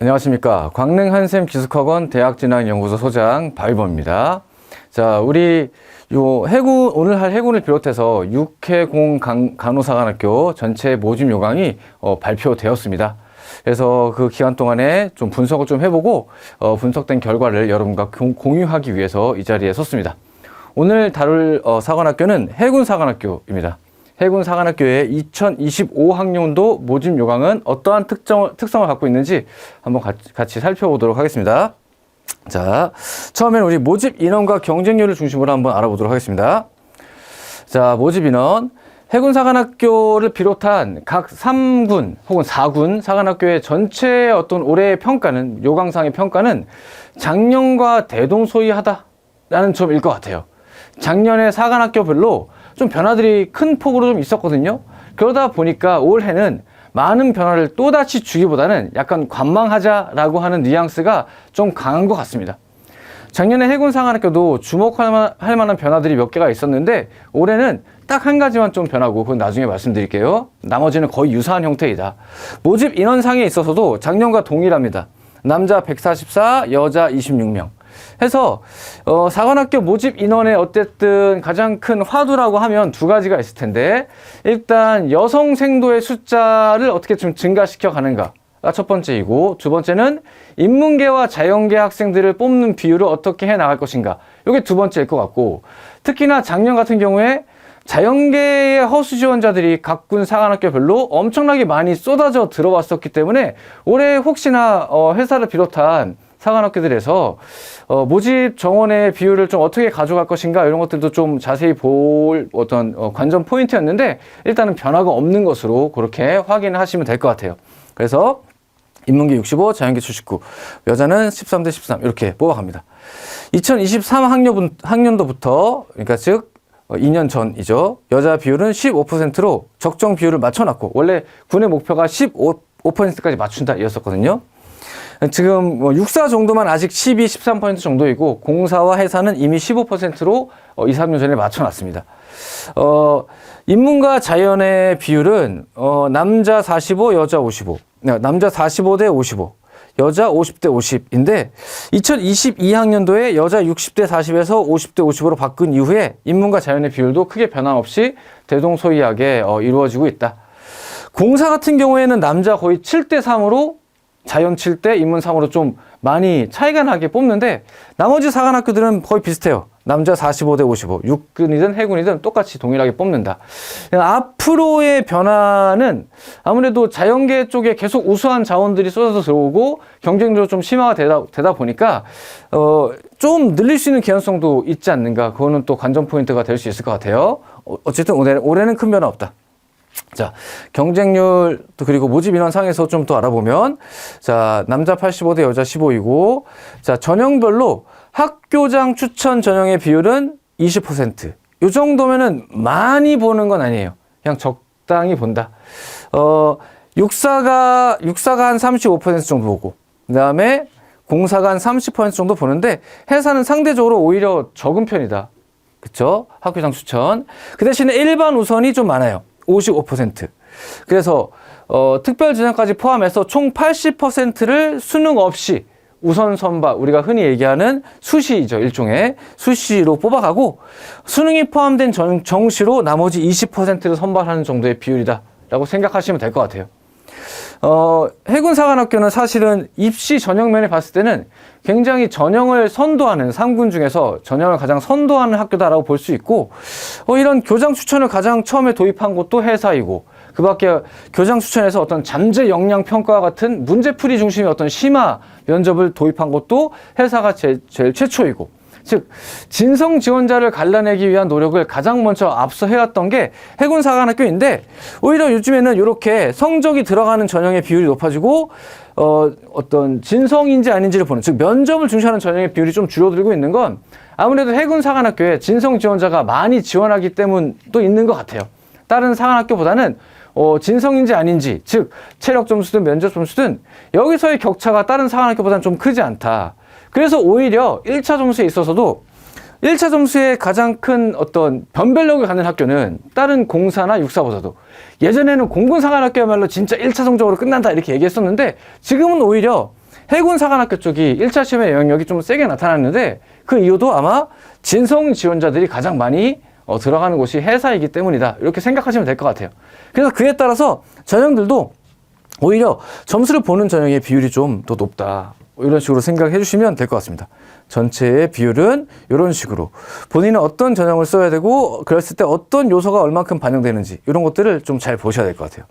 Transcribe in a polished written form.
안녕하십니까. 광릉 한샘 기숙학원 대학진학연구소 소장 박일범입니다. 자, 우리 오늘 할 해군을 비롯해서 육해공 간호사관학교 전체 모집 요강이 발표되었습니다. 그래서 그 기간 동안에 좀 분석을 좀 해보고 분석된 결과를 여러분과 공유하기 위해서 이 자리에 섰습니다. 오늘 다룰 사관학교는 해군사관학교입니다. 해군사관학교의 2025학년도 모집 요강은 어떠한 특성을 갖고 있는지 한번 같이 살펴보도록 하겠습니다. 자, 처음에는 우리 모집 인원과 경쟁률을 중심으로 한번 알아보도록 하겠습니다. 자, 모집 인원. 해군사관학교를 비롯한 각 3군 혹은 4군 사관학교의 전체 어떤 올해의 평가는, 요강상의 평가는 작년과 대동소이하다라는 점일 것 같아요. 작년에 사관학교별로 좀 변화들이 큰 폭으로 좀 있었거든요. 그러다 보니까 올해는 많은 변화를 또다시 주기보다는 약간 관망하자라고 하는 뉘앙스가 좀 강한 것 같습니다. 작년에 해군사관학교도 주목할 만한 변화들이 몇 개가 있었는데 올해는 딱 한 가지만 좀 변하고 그건 나중에 말씀드릴게요. 나머지는 거의 유사한 형태이다. 모집 인원상에 있어서도 작년과 동일합니다. 남자 144, 여자 26명. 해서 사관학교 모집 인원의 어쨌든 가장 큰 화두라고 하면 두 가지가 있을 텐데, 일단 여성 생도의 숫자를 어떻게 좀 증가시켜 가는가 가 첫 번째이고, 두 번째는 인문계와 자연계 학생들을 뽑는 비율을 어떻게 해 나갈 것인가, 이게 두 번째일 것 같고, 특히나 작년 같은 경우에 자연계의 허수 지원자들이 각 군 사관학교별로 엄청나게 많이 쏟아져 들어왔었기 때문에 올해 혹시나 회사를 비롯한 사관학교들에서 모집 정원의 비율을 좀 어떻게 가져갈 것인가, 이런 것들도 좀 자세히 볼 어떤 관전 포인트였는데, 일단은 변화가 없는 것으로 그렇게 확인을 하시면 될 것 같아요. 그래서 인문계 65, 자연계 79, 여자는 13대 13 이렇게 뽑아갑니다. 2023학년도부터, 그러니까 즉 2년 전이죠. 여자 비율은 15%로 적정 비율을 맞춰놨고, 원래 군의 목표가 15%까지 맞춘다 이었었거든요. 지금 육사 정도만 아직 12, 13% 정도이고, 공사와 해사는 이미 15%로 2, 3년 전에 맞춰놨습니다. 인문과 자연의 비율은 남자 45, 여자 55. 남자 45대 55, 여자 50대 50인데 2022학년도에 여자 60대 40에서 50대 50으로 바꾼 이후에 인문과 자연의 비율도 크게 변함없이 대동소이하게 이루어지고 있다. 공사 같은 경우에는 남자 거의 7대 3으로 자연 7대, 인문 3으로 좀 많이 차이가 나게 뽑는데, 나머지 사관학교들은 거의 비슷해요. 남자 45대 55, 육군이든 해군이든 똑같이 동일하게 뽑는다. 앞으로의 변화는 아무래도 자연계 쪽에 계속 우수한 자원들이 쏟아져 들어오고 경쟁도 좀 심화가 되다 보니까 좀 늘릴 수 있는 개연성도 있지 않는가. 그거는 또 관전 포인트가 될 수 있을 것 같아요. 어쨌든 올해는 큰 변화 없다. 자, 경쟁률 또 그리고 모집 인원 상에서 좀 또 알아보면, 자, 남자 85대 여자 15이고, 자, 전형별로 학교장 추천 전형의 비율은 20%. 요 정도면은 많이 보는 건 아니에요. 그냥 적당히 본다. 육사가 한 35% 정도 보고, 그 다음에 공사가 한 30% 정도 보는데, 해사는 상대적으로 오히려 적은 편이다. 그쵸? 학교장 추천. 그 대신에 일반 우선이 좀 많아요. 55%. 그래서 특별 지정까지 포함해서 총 80%를 수능 없이 우선 선발, 우리가 흔히 얘기하는 수시이죠. 일종의 수시로 뽑아가고, 수능이 포함된 정시로 나머지 20%를 선발하는 정도의 비율이다 라고 생각하시면 될 것 같아요. 해군사관학교는 사실은 입시 전형면에 봤을 때는 굉장히 전형을 선도하는, 3군 중에서 전형을 가장 선도하는 학교다라고 볼 수 있고, 이런 교장 추천을 가장 처음에 도입한 곳도 해사이고, 그 밖에 교장 추천에서 어떤 잠재 역량 평가와 같은 문제풀이 중심의 어떤 심화 면접을 도입한 것도 해사가 제일 최초이고, 즉 진성 지원자를 갈라내기 위한 노력을 가장 먼저 앞서 해왔던 게 해군사관학교인데, 오히려 요즘에는 이렇게 성적이 들어가는 전형의 비율이 높아지고 어떤 진성인지 아닌지를 보는, 즉 면접을 중시하는 전형의 비율이 좀 줄어들고 있는 건 아무래도 해군사관학교에 진성 지원자가 많이 지원하기 때문도 있는 것 같아요. 다른 사관학교보다는 진성인지 아닌지, 즉 체력 점수든 면접 점수든 여기서의 격차가 다른 사관학교보다는 좀 크지 않다. 그래서 오히려 1차 점수에 있어서도 1차 점수에 가장 큰 어떤 변별력을 갖는 학교는 다른 공사나 육사보다도, 예전에는 공군사관학교야말로 진짜 1차 성적으로 끝난다 이렇게 얘기했었는데, 지금은 오히려 해군사관학교 쪽이 1차 시험의 영향력이 좀 세게 나타났는데 그 이유도 아마 진성 지원자들이 가장 많이 들어가는 곳이 해사이기 때문이다. 이렇게 생각하시면 될 것 같아요. 그래서 그에 따라서 전형들도 오히려 점수를 보는 전형의 비율이 좀 더 높다. 이런 식으로 생각해 주시면 될 것 같습니다. 전체의 비율은 이런 식으로 본인은 어떤 전형을 써야 되고 그랬을 때 어떤 요소가 얼만큼 반영되는지 이런 것들을 좀 잘 보셔야 될 것 같아요.